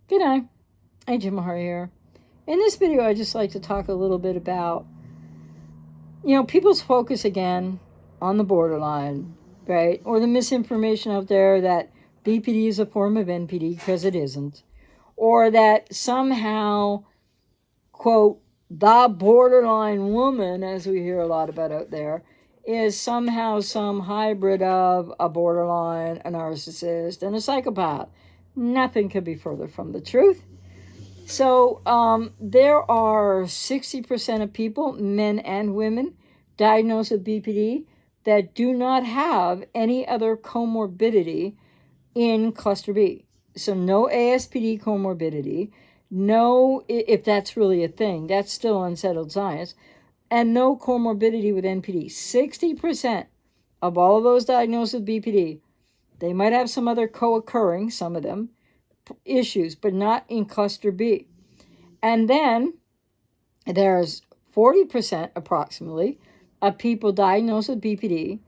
Good night. Jim Mahar here. In this video, I'd just like to talk a little bit about, people's focus again on the borderline, right? Or the misinformation out there that BPD is a form of NPD because it isn't. Or that somehow, quote, the borderline woman, as we hear a lot about out there, is somehow some hybrid of a borderline, a narcissist, and a psychopath. Nothing could be further from the truth. So there are 60% of people, men and women, diagnosed with BPD that do not have any other comorbidity in cluster B. So no ASPD comorbidity, no, if that's really a thing, that's still unsettled science, and no comorbidity with NPD. 60% of all of those diagnosed with BPD, they might have some other co-occurring, some of them, issues, but not in cluster B. And then there's 40% approximately of people diagnosed with BPD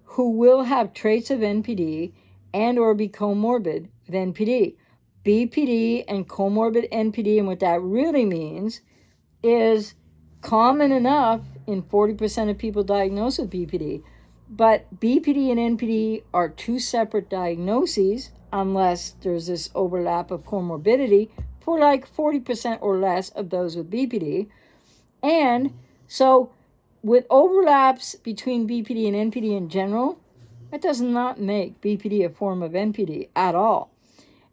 who will have traits of NPD and or be comorbid with NPD. BPD and comorbid NPD, and what that really means is common enough in 40% of people diagnosed with BPD. But BPD and NPD are two separate diagnoses unless there's this overlap of comorbidity for like 40% or less of those with BPD. And so with overlaps between BPD and NPD in general, that does not make BPD a form of NPD at all.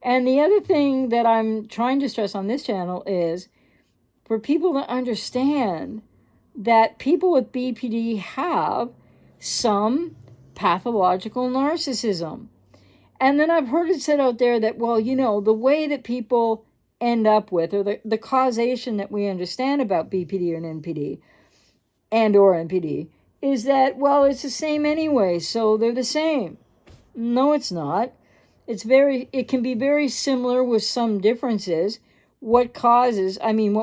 And the other thing that I'm trying to stress on this channel is for people to understand that people with BPD have some pathological narcissism. And then I've heard it said out there that, well, the way that people end up with, or the causation that we understand about BPD and NPD, and or NPD, is that, well, it's the same anyway, so they're the same. No, it's not. It can be very similar with some differences. What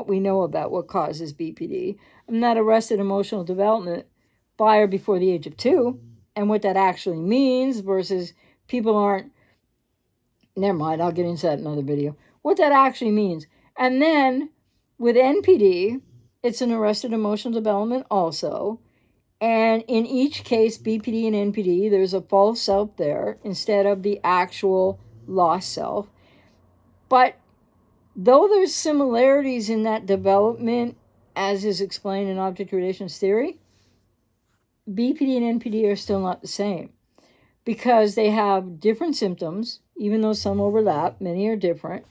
we know about what causes BPD. I'm not arrested emotional development by or before the age of 2, and what that actually means versus people aren't, never mind, I'll get into that in another video, what that actually means. And then with NPD, it's an arrested emotional development also. And in each case, BPD and NPD, there's a false self there instead of the actual lost self. But though there's similarities in that development, as is explained in object relations theory, BPD and NPD are still not the same because they have different symptoms, even though some overlap, many are different.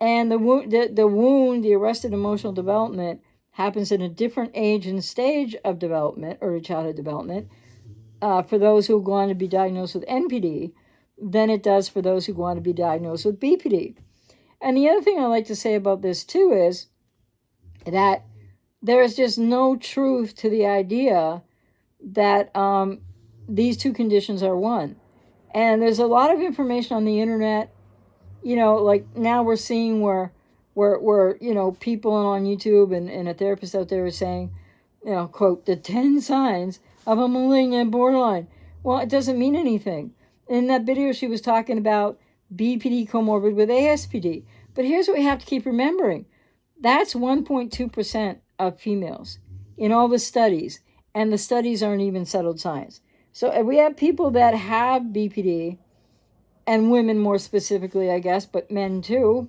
And the wound, the arrested emotional development, happens in a different age and stage of development, early childhood development, for those who go on to be diagnosed with NPD than it does for those who go on to be diagnosed with BPD. And the other thing I like to say about this too is that there is just no truth to the idea that these two conditions are one. And there's a lot of information on the internet, like now we're seeing where people on YouTube and a therapist out there is saying, quote, the 10 signs of a malignant borderline. Well, it doesn't mean anything. In that video, she was talking about BPD comorbid with ASPD. But here's what we have to keep remembering. That's 1.2% of females in all the studies, and the studies aren't even settled science. So if we have people that have BPD, and women more specifically, I guess, but men too,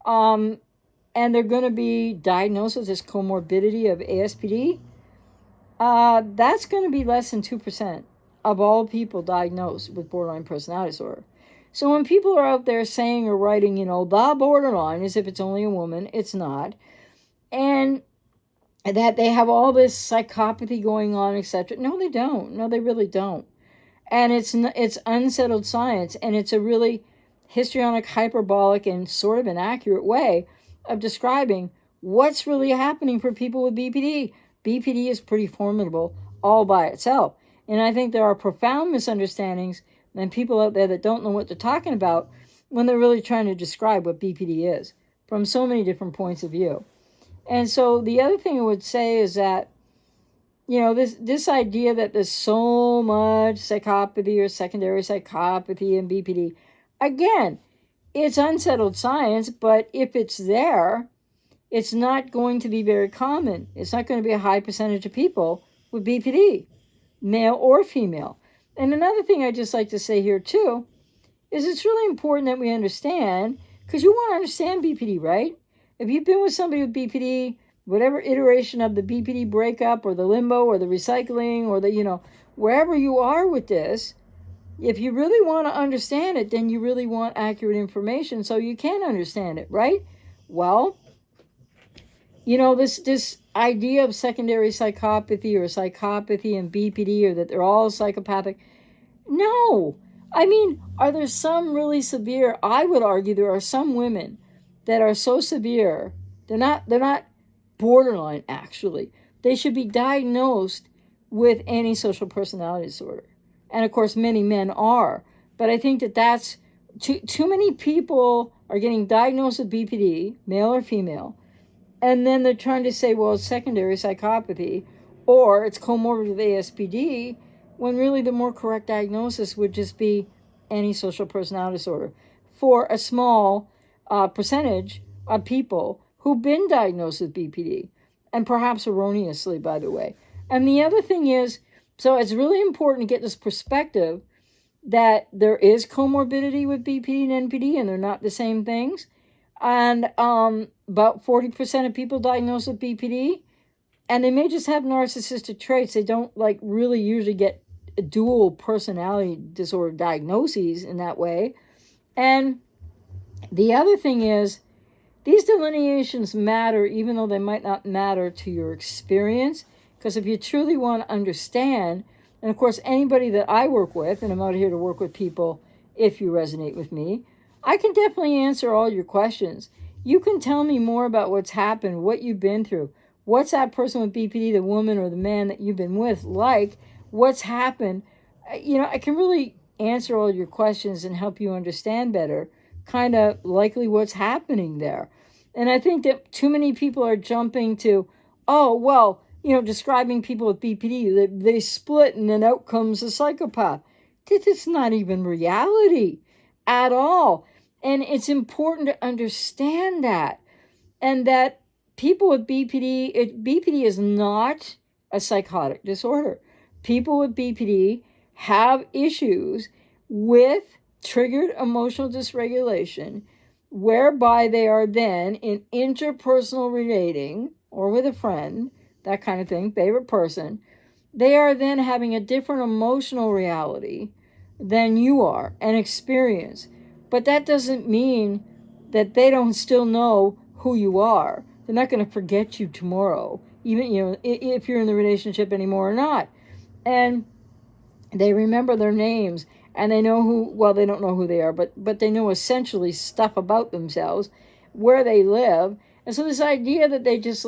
and they're going to be diagnosed with this comorbidity of ASPD, that's going to be less than 2% of all people diagnosed with borderline personality disorder. So when people are out there saying or writing, the borderline, as if it's only a woman, it's not. And that they have all this psychopathy going on, etc. No, they don't. No, they really don't. And it's unsettled science, and it's a really histrionic, hyperbolic, and sort of inaccurate way of describing what's really happening for people with BPD. BPD is pretty formidable all by itself. And I think there are profound misunderstandings and people out there that don't know what they're talking about when they're really trying to describe what BPD is from so many different points of view. And so the other thing I would say is that, this idea that there's so much psychopathy or secondary psychopathy in BPD, again, it's unsettled science, but if it's there, it's not going to be very common. It's not going to be a high percentage of people with BPD, male or female. And another thing I just like to say here too is it's really important that we understand, because you want to understand BPD, right? If you've been with somebody with BPD, whatever iteration of the BPD breakup or the limbo or the recycling or the, wherever you are with this, if you really want to understand it, then you really want accurate information so you can understand it, right? Well, this idea of secondary psychopathy or psychopathy and BPD, or that they're all psychopathic. No. I mean, are there some really severe? I would argue there are some women that are so severe, they're not borderline actually. They should be diagnosed with antisocial personality disorder. And of course many men are. But I think that's too many people are getting diagnosed with BPD, male or female, and then they're trying to say, well, it's secondary psychopathy or it's comorbid with ASPD, when really the more correct diagnosis would just be antisocial personality disorder for a small percentage of people who've been diagnosed with BPD, and perhaps erroneously, by the way. And the other thing is, so it's really important to get this perspective that there is comorbidity with BPD and NPD, and they're not the same things. And about 40% of people diagnosed with BPD, and they may just have narcissistic traits. They don't really usually get dual personality disorder diagnoses in that way. And the other thing is, these delineations matter even though they might not matter to your experience. Because if you truly want to understand, and of course anybody that I work with, and I'm out here to work with people if you resonate with me, I can definitely answer all your questions. You can tell me more about what's happened, what you've been through. What's that person with BPD, the woman or the man that you've been with, like? What's happened? I can really answer all your questions and help you understand better, kind of likely what's happening there. And I think that too many people are jumping to, oh, well, describing people with BPD, they split and then out comes a psychopath. It's not even reality at all. And it's important to understand that. And that people with BPD is not a psychotic disorder. People with BPD have issues with triggered emotional dysregulation, whereby they are then in interpersonal relating or with a friend, that kind of thing, favorite person, they are then having a different emotional reality than you are and experience. But that doesn't mean that they don't still know who you are. They're not going to forget you tomorrow, even if you're in the relationship anymore or not. And they remember their names, and they know who, well, they don't know who they are, but they know essentially stuff about themselves, where they live. And so this idea that they just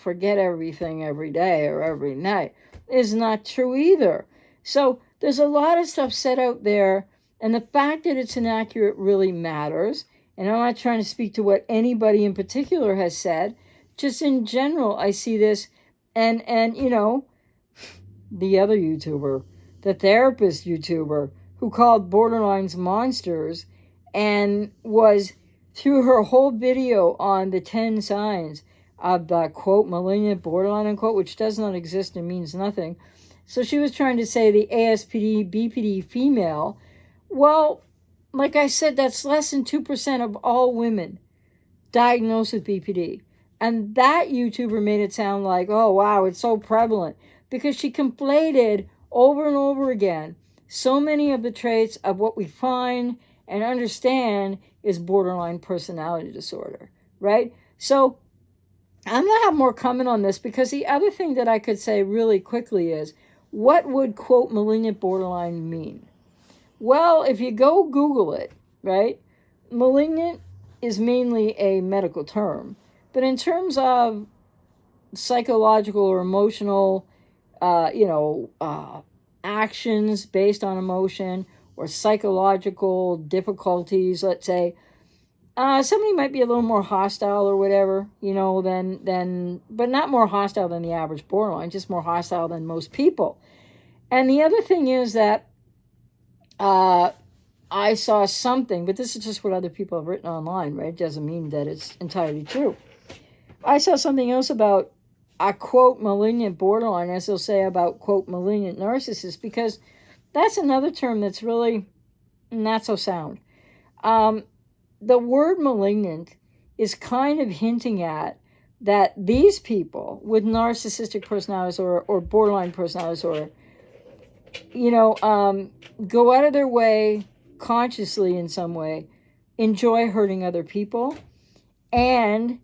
forget everything every day or every night is not true either. So there's a lot of stuff set out there, and the fact that it's inaccurate really matters. And I'm not trying to speak to what anybody in particular has said. Just in general, I see this, and the other YouTuber, the therapist YouTuber, who called borderlines monsters, and was, through her whole video on the 10 signs of the, quote, malignant borderline, unquote, which does not exist and means nothing. So she was trying to say the ASPD, BPD female. Well, like I said, that's less than 2% of all women diagnosed with BPD. And that YouTuber made it sound like, oh, wow, it's so prevalent. Because she conflated over and over again so many of the traits of what we find and understand is borderline personality disorder, right? So I'm going to have more comment on this, because the other thing that I could say really quickly is, what would, quote, malignant borderline mean? Well, if you go Google it, right, malignant is mainly a medical term. But in terms of psychological or emotional, actions based on emotion, or psychological difficulties, let's say, somebody might be a little more hostile or whatever, than, but not more hostile than the average borderline, just more hostile than most people. And the other thing is that I saw something, but this is just what other people have written online, right? It doesn't mean that it's entirely true. I saw something else about a quote malignant borderline, as they'll say about quote malignant narcissist, because that's another term that's really not so sound. The word malignant is kind of hinting at that these people with narcissistic personalities or borderline personalities or, go out of their way consciously in some way, enjoy hurting other people. And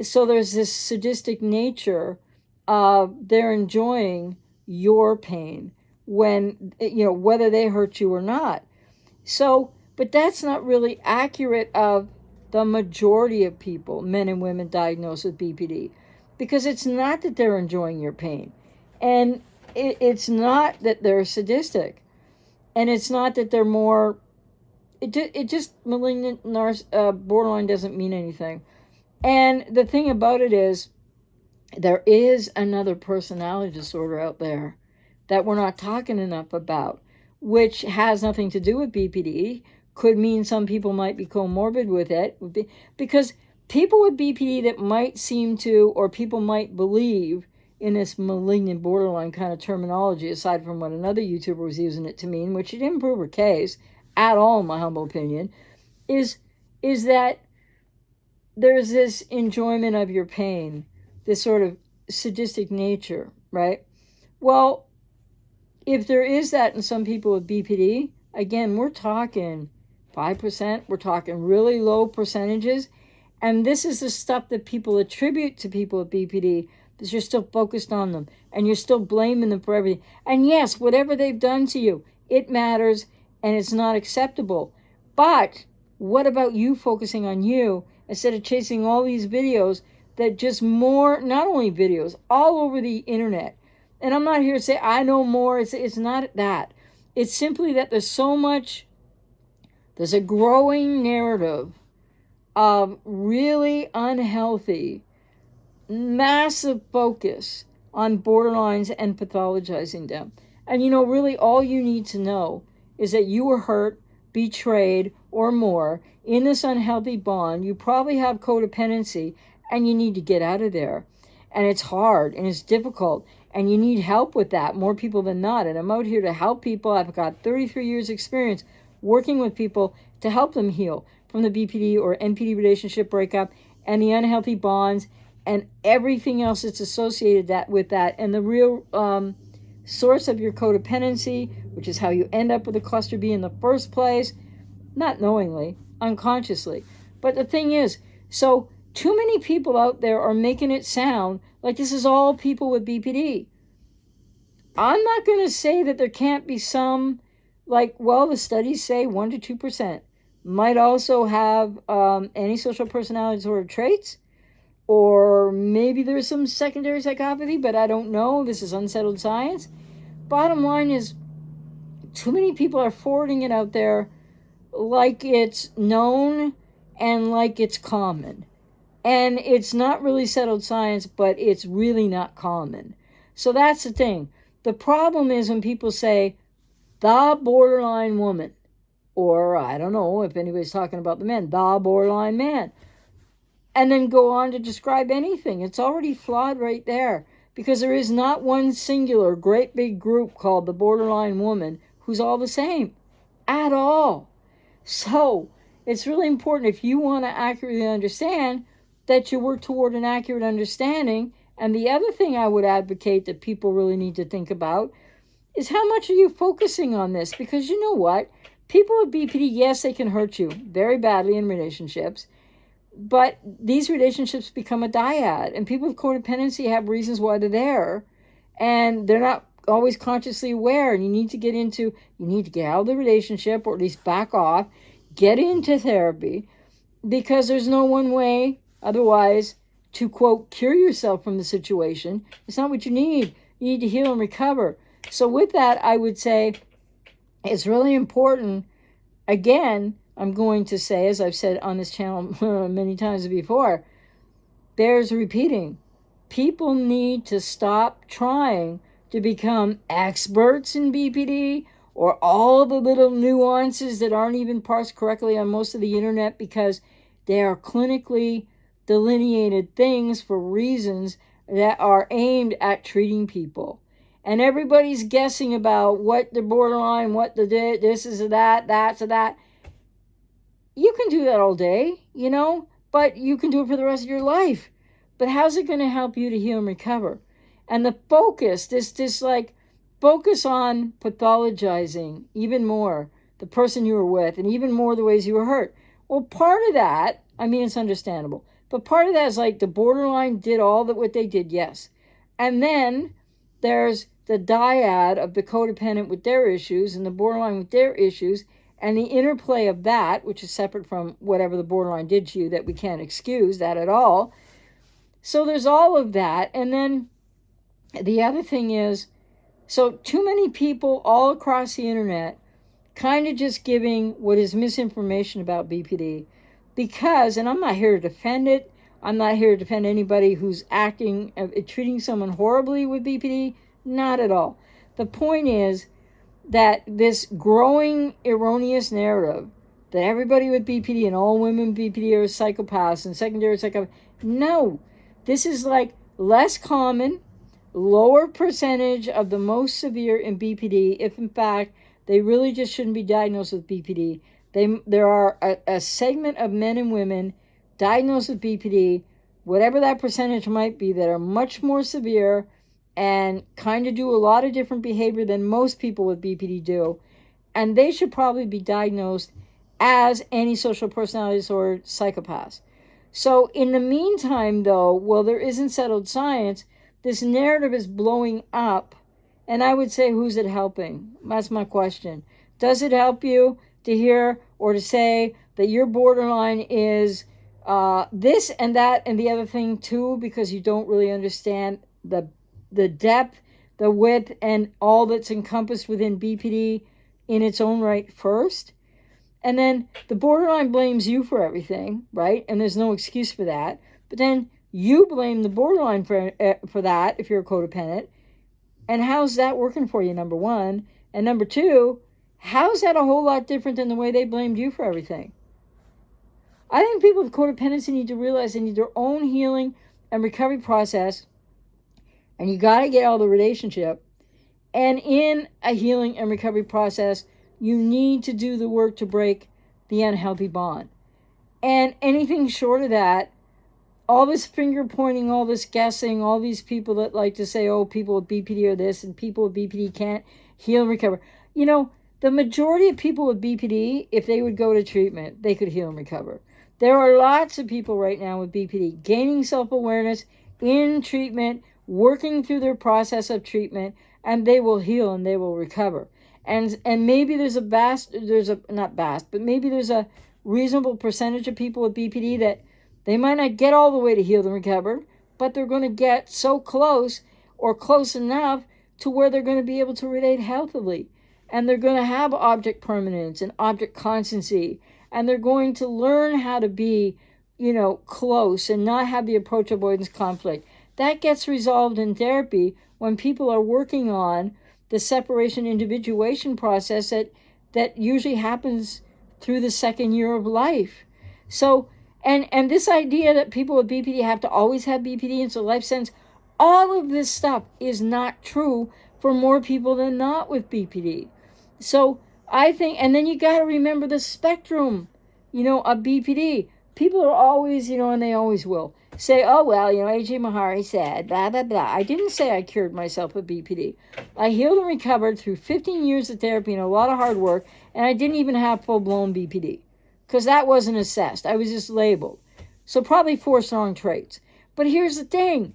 so there's this sadistic nature of they're enjoying your pain when, whether they hurt you or not. So, but that's not really accurate of the majority of people, men and women diagnosed with BPD, because it's not that they're enjoying your pain, and it's not that they're sadistic, and it's not that they're more. It just malignant borderline doesn't mean anything, and the thing about it is, there is another personality disorder out there that we're not talking enough about, which has nothing to do with BPD. Could mean some people might be comorbid with it, because people with BPD that might seem to, or people might believe in this malignant borderline kind of terminology, aside from what another YouTuber was using it to mean, which it didn't prove her case at all, in my humble opinion, is that there's this enjoyment of your pain, this sort of sadistic nature, right? Well, if there is that in some people with BPD, again, we're talking 5%, we're talking really low percentages. And this is the stuff that people attribute to people with BPD, because you're still focused on them and you're still blaming them for everything. And yes, whatever they've done to you, it matters and it's not acceptable. But what about you focusing on you instead of chasing all these videos that just not only videos, all over the internet. And I'm not here to say I know more. It's not that. It's simply that there's a growing narrative of really unhealthy, massive focus on borderlines and pathologizing them. And really all you need to know is that you were hurt, betrayed, or more in this unhealthy bond. You probably have codependency and you need to get out of there. And it's hard and it's difficult and you need help with that, more people than not. And I'm out here to help people. I've got 33 years experience working with people to help them heal from the BPD or NPD relationship breakup and the unhealthy bonds and everything else that's associated with that. And the real source of your codependency, which is how you end up with a cluster B in the first place, not knowingly, unconsciously. But the thing is, so too many people out there are making it sound like this is all people with BPD. I'm not going to say that there can't be some, the studies say 1% to 2% might also have antisocial personality disorder traits, or maybe there's some secondary psychopathy, but I don't know. This is unsettled science. Bottom line is, too many people are forwarding it out there like it's known and like it's common. And it's not really settled science, but it's really not common. So that's the thing. The problem is when people say, the borderline woman, or I don't know if anybody's talking about the men, the borderline man, and then go on to describe anything. It's already flawed right there, because there is not one singular great big group called the borderline woman who's all the same at all. So it's really important, if you want to accurately understand, that you work toward an accurate understanding. And the other thing I would advocate that people really need to think about is, how much are you focusing on this? Because you know what? People with BPD, yes, they can hurt you very badly in relationships, but these relationships become a dyad, and people with codependency have reasons why they're there, and they're not always consciously aware. And you need to get out of the relationship, or at least back off, get into therapy, because there's no one way otherwise to, quote, cure yourself from the situation. It's not what you need. You need to heal and recover. So with that, I would say it's really important. Again, I'm going to say, as I've said on this channel many times before, bears repeating. People need to stop trying to become experts in BPD or all the little nuances that aren't even parsed correctly on most of the internet because they are clinically delineated things for reasons that are aimed at treating people. And everybody's guessing about what the borderline, what the this is a that, that's a that. You can do that all day, but you can do it for the rest of your life. But how's it going to help you to heal and recover? And the focus, this like focus on pathologizing even more the person you were with and even more the ways you were hurt. Well, part of that, I mean, it's understandable, but part of that is like the borderline did all that what they did, yes. And then there's the dyad of the codependent with their issues and the borderline with their issues, and the interplay of that, which is separate from whatever the borderline did to you that we can't excuse that at all. So there's all of that. And then the other thing is, so too many people all across the internet kind of just giving what is misinformation about BPD because, and I'm not here to defend it, I'm not here to defend anybody who's treating someone horribly with BPD, not at all. The point is that this growing erroneous narrative that everybody with BPD and all women with BPD are psychopaths and secondary psychopaths, no, this is like less common, lower percentage of the most severe in BPD, if in fact they really just shouldn't be diagnosed with BPD. There are a segment of men and women diagnosed with BPD, whatever that percentage might be, that are much more severe and kind of do a lot of different behavior than most people with BPD do. And they should probably be diagnosed as antisocial personality disorder psychopaths. So in the meantime, though, while there isn't settled science, this narrative is blowing up. And I would say, who's it helping? That's my question. Does it help you to hear or to say that your borderline is this and that and the other thing too, because you don't really understand the depth, the width, and all that's encompassed within BPD in its own right first? And then the borderline blames you for everything, right? And there's no excuse for that. But then you blame the borderline for that if you're a codependent. And how's that working for you, number one? And number two, how's that a whole lot different than the way they blamed you for everything? I think people with codependency need to realize they need their own healing and recovery process. And you got to get out of the relationship. And in a healing and recovery process, you need to do the work to break the unhealthy bond. And anything short of that, all this finger pointing, all this guessing, all these people that like to say, oh, people with BPD are this and people with BPD can't heal and recover. The majority of people with BPD, if they would go to treatment, they could heal and recover. There are lots of people right now with BPD gaining self-awareness in treatment, working through their process of treatment, and they will heal and they will recover. And maybe there's maybe there's a reasonable percentage of people with BPD that they might not get all the way to heal and recover, but they're going to get so close or close enough to where they're going to be able to relate healthily. And they're going to have object permanence and object constancy. And they're going to learn how to be, close and not have the approach avoidance conflict. That gets resolved in therapy when people are working on the separation individuation process that usually happens through the second year of life. So, and this idea that people with BPD have to always have BPD and so life sentence, all of this stuff is not true for more people than not with BPD. So I think, and then you got to remember the spectrum, of BPD. People are always, and they always will say, oh, well, A.J. Mahari said, blah, blah, blah. I didn't say I cured myself of BPD. I healed and recovered through 15 years of therapy and a lot of hard work, and I didn't even have full-blown BPD because that wasn't assessed. I was just labeled. So probably 4 strong traits. But here's the thing.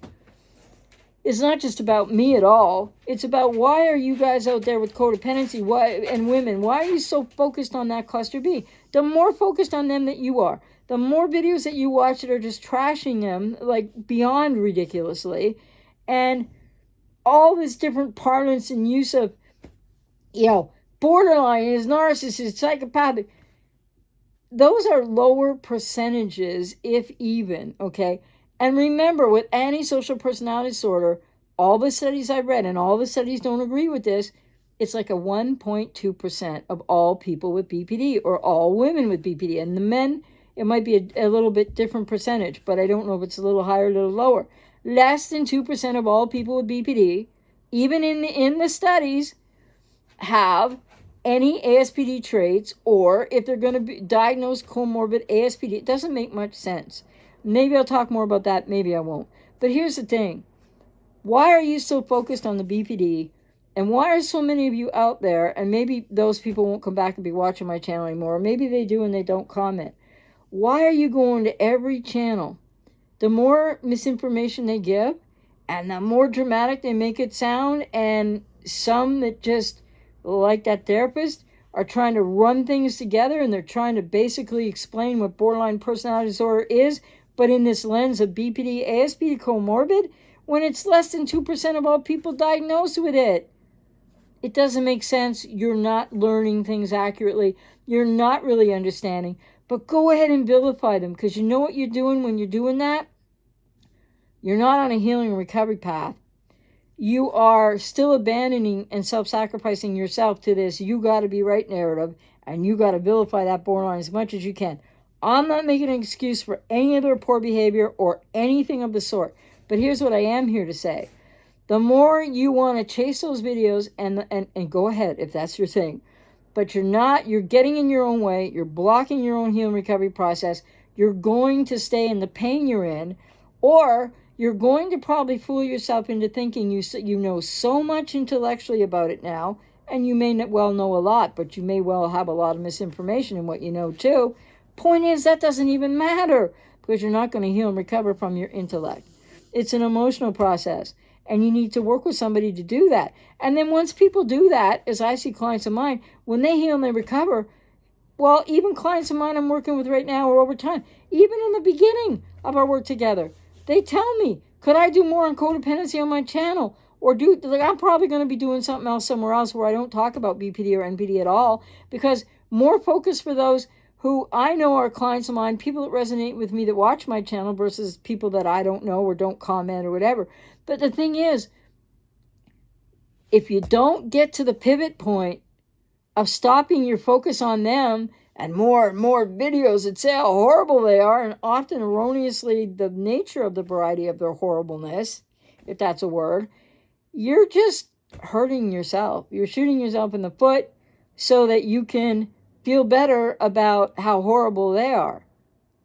It's not just about me at all. It's about why are you guys out there with codependency and women? Why are you so focused on that cluster B? The more focused on them that you are, the more videos that you watch that are just trashing them, like beyond ridiculously, and all this different parlance and use of, borderline is narcissist, psychopathic. Those are lower percentages, if even, okay? And remember, with antisocial personality disorder, all the studies I've read, and all the studies don't agree with this, it's like a 1.2% of all people with BPD or all women with BPD. And the men, it might be a little bit different percentage, but I don't know if it's a little higher or a little lower. Less than 2% of all people with BPD, even in the studies, have any ASPD traits, or if they're going to be diagnosed comorbid ASPD. It doesn't make much sense. Maybe I'll talk more about that, maybe I won't. But here's the thing. Why are you so focused on the BPD? And why are so many of you out there, and maybe those people won't come back and be watching my channel anymore, or maybe they do and they don't comment. Why are you going to every channel? The more misinformation they give, and the more dramatic they make it sound, and some that just, like that therapist, are trying to run things together, and they're trying to basically explain what borderline personality disorder is, but in this lens of BPD, ASPD comorbid, when it's less than 2% of all people diagnosed with it. It doesn't make sense. You're not learning things accurately. You're not really understanding. But go ahead and vilify them, because you know what you're doing when you're doing that? You're not on a healing and recovery path. You are still abandoning and self-sacrificing yourself to this you got to be right narrative, and you got to vilify that borderline as much as you can. I'm not making an excuse for any of their poor behavior or anything of the sort. But here's what I am here to say. The more you want to chase those videos, and go ahead if that's your thing, but you're getting in your own way, you're blocking your own healing recovery process, you're going to stay in the pain you're in, or you're going to probably fool yourself into thinking you know so much intellectually about it now, and you may not well know a lot, but you may well have a lot of misinformation in what you know too. Point is, that doesn't even matter, because you're not going to heal and recover from your intellect. It's an emotional process. And you need to work with somebody to do that. And then once people do that, as I see clients of mine, when they heal and they recover, well, even clients of mine I'm working with right now or over time, even in the beginning of our work together, they tell me, could I do more on codependency on my channel? Or I'm probably going to be doing something else somewhere else where I don't talk about BPD or NPD at all, because more focus for those who I know are clients of mine, people that resonate with me that watch my channel versus people that I don't know or don't comment or whatever. But the thing is, if you don't get to the pivot point of stopping your focus on them and more videos that say how horrible they are, and often erroneously the nature of the variety of their horribleness, if that's a word, you're just hurting yourself. You're shooting yourself in the foot so that you can feel better about how horrible they are.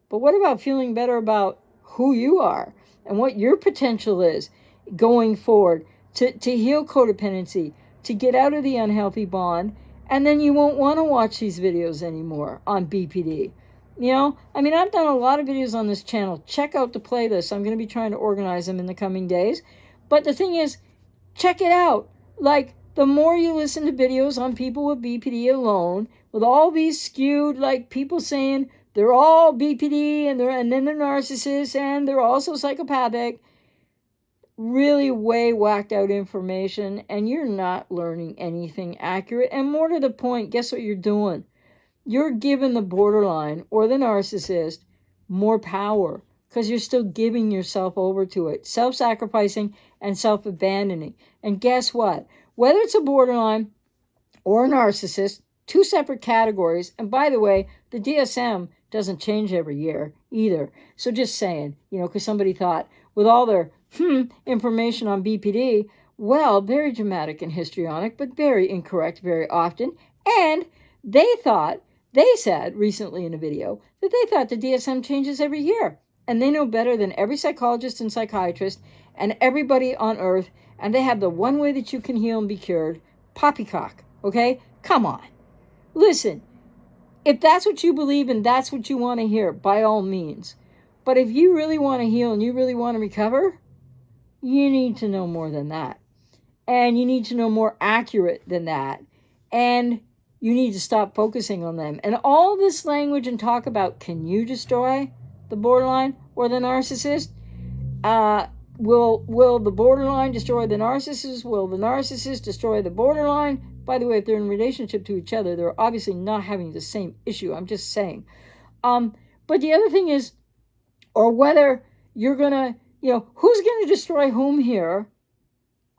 But what about feeling better about who you are and what your potential is going forward to heal codependency, to get out of the unhealthy bond, and then you won't want to watch these videos anymore on BPD. I've done a lot of videos on this channel. Check out the playlist. I'm going to be trying to organize them in the coming days. But the thing is, check it out. Like, the more you listen to videos on people with BPD alone, with all these skewed, like, people saying they're all BPD and then they're narcissists and they're also psychopathic, really way whacked out information, and you're not learning anything accurate. And more to the point, guess what you're doing? You're giving the borderline or the narcissist more power, because you're still giving yourself over to it, self-sacrificing and self-abandoning. And guess what? Whether it's a borderline or a narcissist, two separate categories. And by the way, the DSM doesn't change every year either. So just saying, because somebody thought with all their information on BPD, well, very dramatic and histrionic, but very incorrect very often. And they said recently in a video that they thought the DSM changes every year. And they know better than every psychologist and psychiatrist and everybody on earth. And they have the one way that you can heal and be cured. Poppycock. Okay? Come on. Listen, if that's what you believe and that's what you want to hear, by all means. But if you really want to heal and you really want to recover, you need to know more than that. And you need to know more accurate than that. And you need to stop focusing on them. And all this language and talk about, can you destroy the borderline or the narcissist? Will the borderline destroy the narcissist? Will the narcissist destroy the borderline? By the way, if they're in relationship to each other, they're obviously not having the same issue. I'm just saying. But the other thing is, or whether you're going to, who's going to destroy whom here?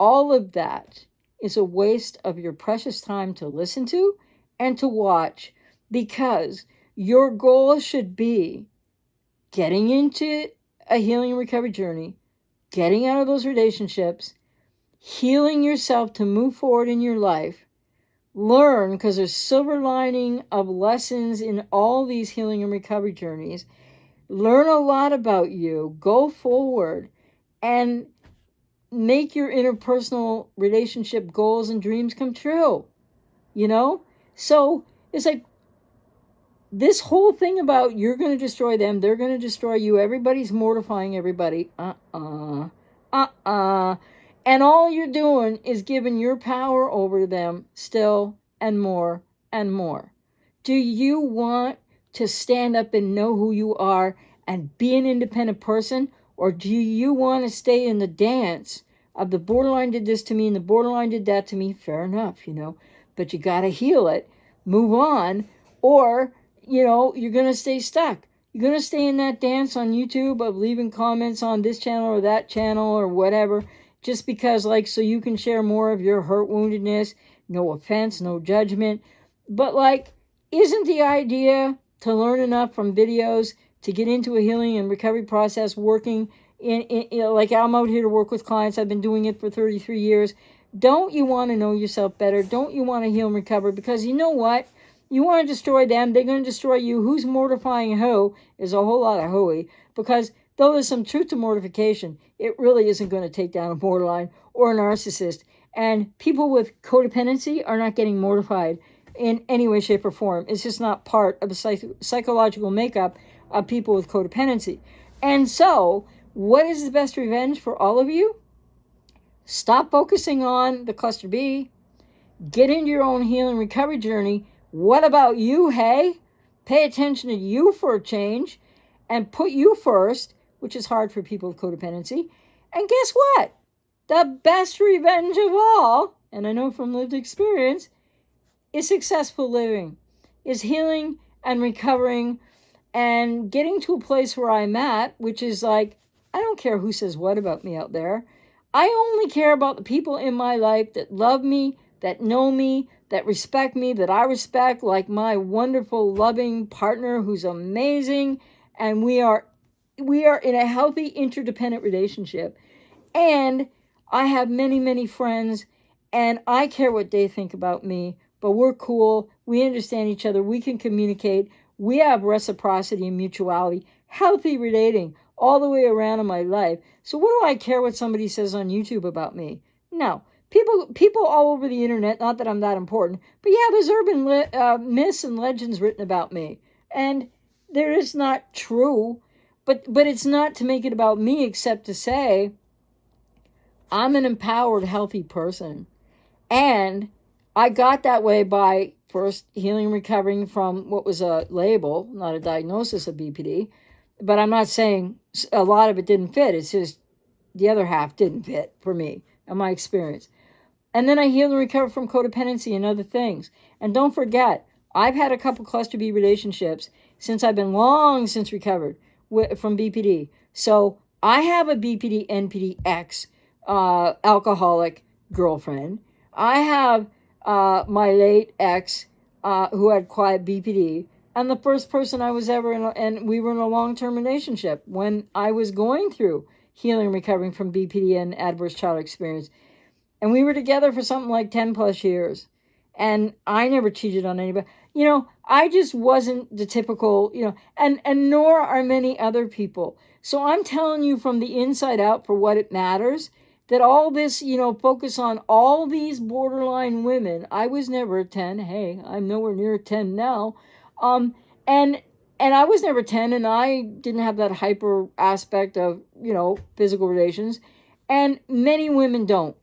All of that is a waste of your precious time to listen to and to watch, because your goal should be getting into a healing and recovery journey, getting out of those relationships, healing yourself to move forward in your life. Learn, because there's silver lining of lessons in all these healing and recovery journeys. Learn a lot about you, go forward, and make your interpersonal relationship goals and dreams come true. You know? So it's like this whole thing about you're going to destroy them, they're going to destroy you, everybody's mortifying everybody. And all you're doing is giving your power over them still and more and more. Do you want to stand up and know who you are and be an independent person? Or do you want to stay in the dance of the borderline did this to me and the borderline did that to me? Fair enough, you know, but you got to heal it, move on, or, you know, you're going to stay stuck. You're going to stay in that dance on YouTube of leaving comments on this channel or that channel or whatever, just because, like, so you can share more of your hurt, woundedness. No offense, no judgment. But, like, isn't the idea to learn enough from videos to get into a healing and recovery process, working in you know, like I'm out here to work with clients. I've been doing it for 33 years. Don't you want to know yourself better? Don't you want to heal and recover? Because you know what? You want to destroy them, they're going to destroy you. Who's mortifying who is a whole lot of hooey. Because though there's some truth to mortification, it really isn't going to take down a borderline or a narcissist. And people with codependency are not getting mortified in any way, shape, or form. It's just not part of the psychological makeup of people with codependency. And so, what is the best revenge for all of you? Stop focusing on the cluster B. Get into your own healing recovery journey. What about you, hey? Pay attention to you for a change and put you first, which is hard for people with codependency. And guess what? The best revenge of all, and I know from lived experience, is successful living, is healing and recovering and getting to a place where I'm at, which is like, I don't care who says what about me out there. I only care about the people in my life that love me, that know me, that respect me, that I respect, like my wonderful, loving partner who's amazing. And we are in a healthy, interdependent relationship. And I have many, many friends, and I care what they think about me, but we're cool. We understand each other. We can communicate. We have reciprocity and mutuality, healthy relating all the way around in my life. So what do I care what somebody says on YouTube about me? No. People all over the internet, not that I'm that important, but yeah, there's urban myths and legends written about me. And they're just not true. But it's not to make it about me, except to say I'm an empowered, healthy person. And I got that way by first healing and recovering from what was a label, not a diagnosis of BPD. But I'm not saying a lot of it didn't fit. It's just the other half didn't fit for me and my experience. And then I healed and recovered from codependency and other things. And don't forget, I've had a couple cluster B relationships since I've been long since recovered from BPD. So I have a BPD, NPD, ex alcoholic girlfriend. I have my late ex who had quiet BPD. And the first person I was ever in, and we were in a long-term relationship when I was going through healing and recovering from BPD and adverse childhood experience. And we were together for something like 10 plus years. And I never cheated on anybody. You know, I just wasn't the typical, you know, and nor are many other people. So I'm telling you from the inside out for what it matters, that all this, you know, focus on all these borderline women. I was never a 10. Hey, I'm nowhere near a 10 now. And I was never 10, and I didn't have that hyper aspect of, you know, physical relations. And many women don't.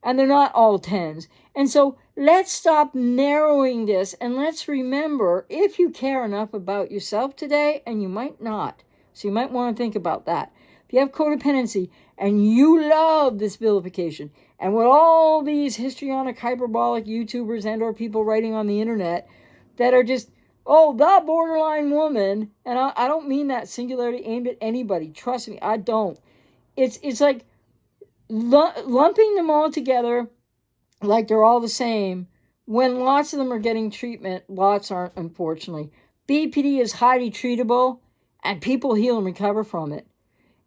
And they're not all 10s. And so let's stop narrowing this, and let's remember, if you care enough about yourself today, and you might not, so you might want to think about that. If you have codependency and you love this vilification, and what all these histrionic, hyperbolic YouTubers and or people writing on the internet that are just, oh, the borderline woman, and I don't mean that singularity aimed at anybody. Trust me, I don't. It's like lumping them all together like they're all the same, when lots of them are getting treatment, lots aren't, unfortunately. BPD is highly treatable, and people heal and recover from it.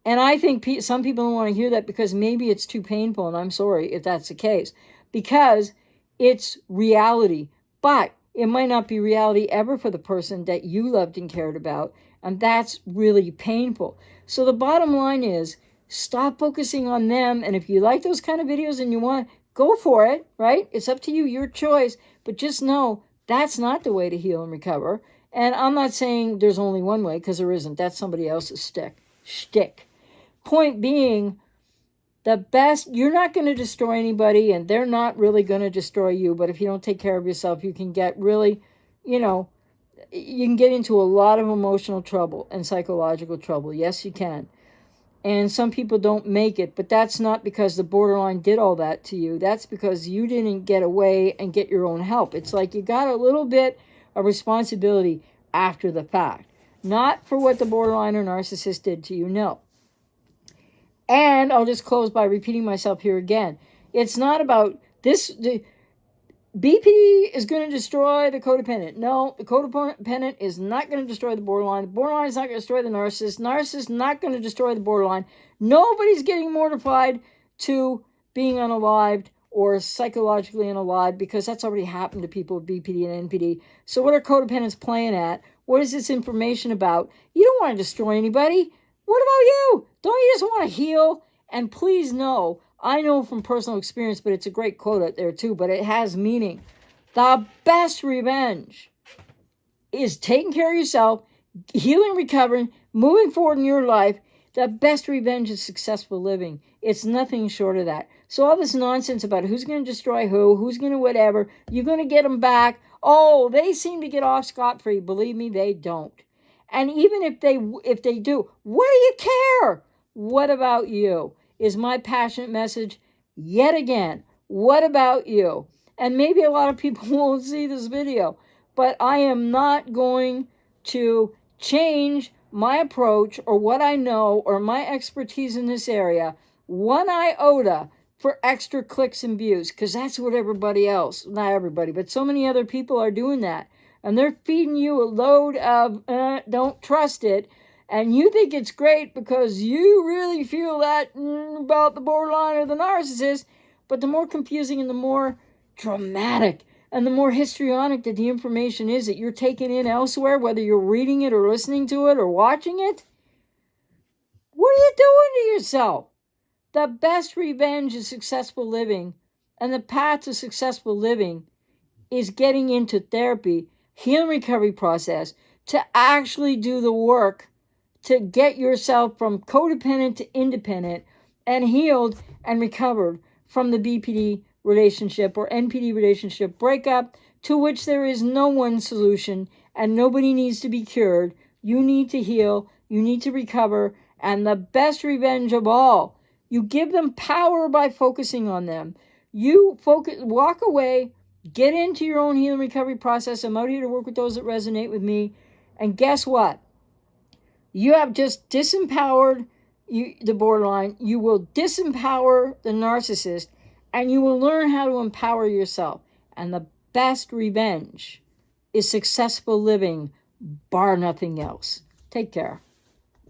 And I think some people don't want to hear that because maybe it's too painful, and I'm sorry if that's the case, because it's reality. But it might not be reality ever for the person that you loved and cared about, and that's really painful. So the bottom line is, stop focusing on them, and if you like those kind of videos and you want to, go for it, right? It's up to you, your choice, but just know that's not the way to heal and recover. And I'm not saying there's only one way, because there isn't. That's somebody else's shtick. Point being, the best, you're not going to destroy anybody, and they're not really going to destroy you, but if you don't take care of yourself, you can get really, you can get into a lot of emotional trouble and psychological trouble. Yes, you can. And some people don't make it, but that's not because the borderline did all that to you. That's because you didn't get away and get your own help. It's like you got a little bit of responsibility after the fact. Not for what the borderline or narcissist did to you, no. And I'll just close by repeating myself here again. It's not about this. BPD is going to destroy the codependent. No, the codependent is not going to destroy the borderline. The borderline is not going to destroy the narcissist. Narcissist is not going to destroy the borderline. Nobody's getting mortified to being unalived or psychologically unalived, because that's already happened to people with BPD and NPD. So what are codependents playing at? What is this information about? You don't want to destroy anybody. What about you? Don't you just want to heal? And please know, I know from personal experience, but it's a great quote out there too, but it has meaning. The best revenge is taking care of yourself, healing, recovering, moving forward in your life. The best revenge is successful living. It's nothing short of that. So all this nonsense about who's going to destroy who's going to whatever, you're going to get them back. Oh, they seem to get off scot-free. Believe me, they don't. And even if they do, what do you care? What about you? Is my passionate message yet again. What about you? And maybe a lot of people won't see this video, but I am not going to change my approach or what I know or my expertise in this area one iota for extra clicks and views, because that's what everybody else, not everybody, but so many other people are doing that. And they're feeding you a load of don't trust it. And you think it's great because you really feel that about the borderline or the narcissist. But the more confusing and the more dramatic and the more histrionic that the information is that you're taking in elsewhere, whether you're reading it or listening to it or watching it, what are you doing to yourself? The best revenge is successful living. And the path to successful living is getting into therapy, healing recovery process, to actually do the work to get yourself from codependent to independent and healed and recovered from the BPD relationship or NPD relationship breakup, to which there is no one solution and nobody needs to be cured. You need to heal, you need to recover, and the best revenge of all, you give them power by focusing on them. You walk away, get into your own healing recovery process. I'm out here to work with those that resonate with me. And guess what? You have just disempowered the borderline. You will disempower the narcissist, and you will learn how to empower yourself. And the best revenge is successful living, bar nothing else. Take care.